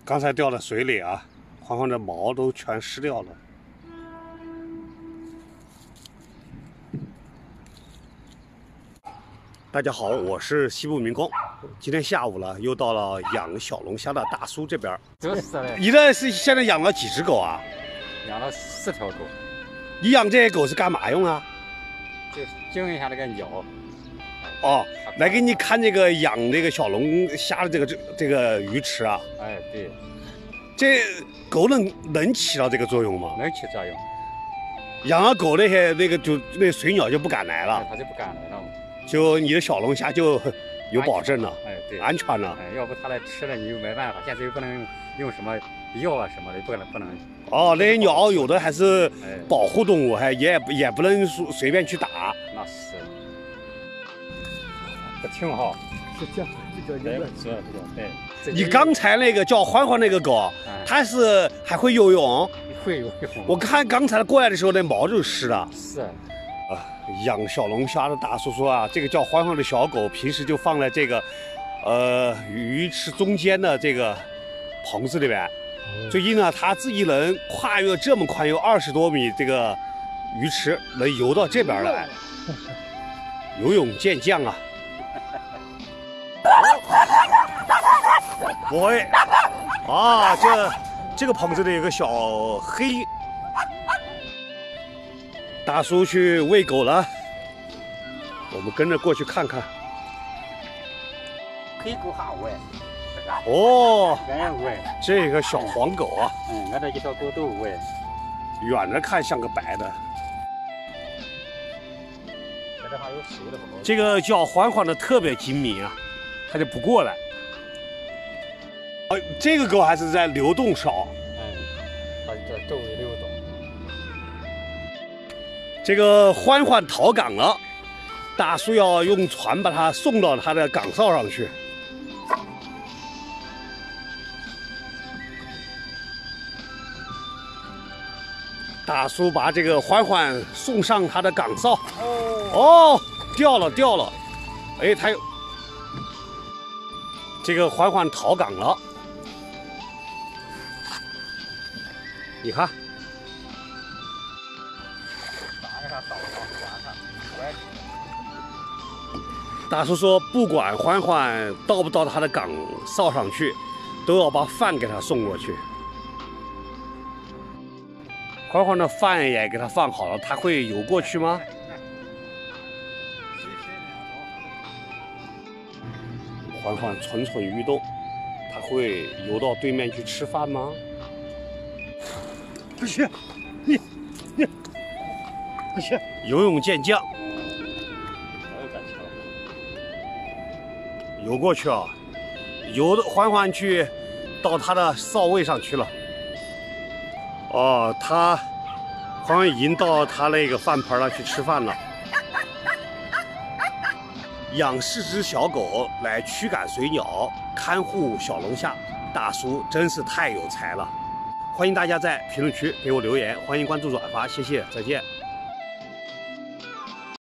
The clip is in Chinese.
刚才掉到水里啊，欢欢的毛都全湿掉了。大家好，我是西部民工。今天下午了，又到了养小龙虾的大叔这边。就是嘞。你这是现在养了几只狗啊？养了4条狗。你养这些狗是干嘛用啊？就经营一下这个鸟。哦，来给你看这个养这个小龙虾的这个鱼池啊。哎，对。这狗能起到这个作用吗？能起作用。养了狗那些那水鸟就不敢来了。它就不敢来了。就你的小龙虾就有保证了。哎，对，安全了。哎，要不它来吃了你又没办法，现在又不能用什么药啊什么的，不能。哦，那些鸟有的还是保护动物，还也不能随便去打。那是。这挺好。是这样，这叫一个。对。你刚才那个叫欢欢那个狗，它是还会游泳？会游泳。我看刚才过来的时候，那毛就是湿的。是。养小龙虾的大叔说啊，这个叫欢欢的小狗，平时就放在这个鱼池中间的这个棚子里边。最近呢，它自己能跨越这么宽，有20多米这个鱼池，能游到这边来，游泳健将啊！不会啊，这个棚子里有个小黑。大叔去喂狗了，我们跟着过去看看。黑狗还喂。哦，喂。这个小黄狗啊。俺这一条狗都喂。远着看像个白的。这还有水的。这个叫欢欢的特别精明啊，它就不过来。这个狗还是在流动少。它在周围流动。这个欢欢逃港了，大叔要用船把它送到它的岗哨上去。大叔把这个欢欢送上他的岗哨。哦，掉了！哎，他有这个欢欢逃港了，你看。大叔说，不管欢欢到不到他的岗哨上去，都要把饭给他送过去。欢欢的饭也给他放好了，他会游过去吗？欢欢蠢蠢欲动，他会游到对面去吃饭吗？不行，你不行，游泳健将。游过去啊，游的欢欢去到他的哨位上去了。哦，欢欢已经到他那个饭盆上去吃饭了。养4只小狗来驱赶水鸟，看护小龙虾，大叔真是太有才了。欢迎大家在评论区给我留言，欢迎关注转发，谢谢，再见。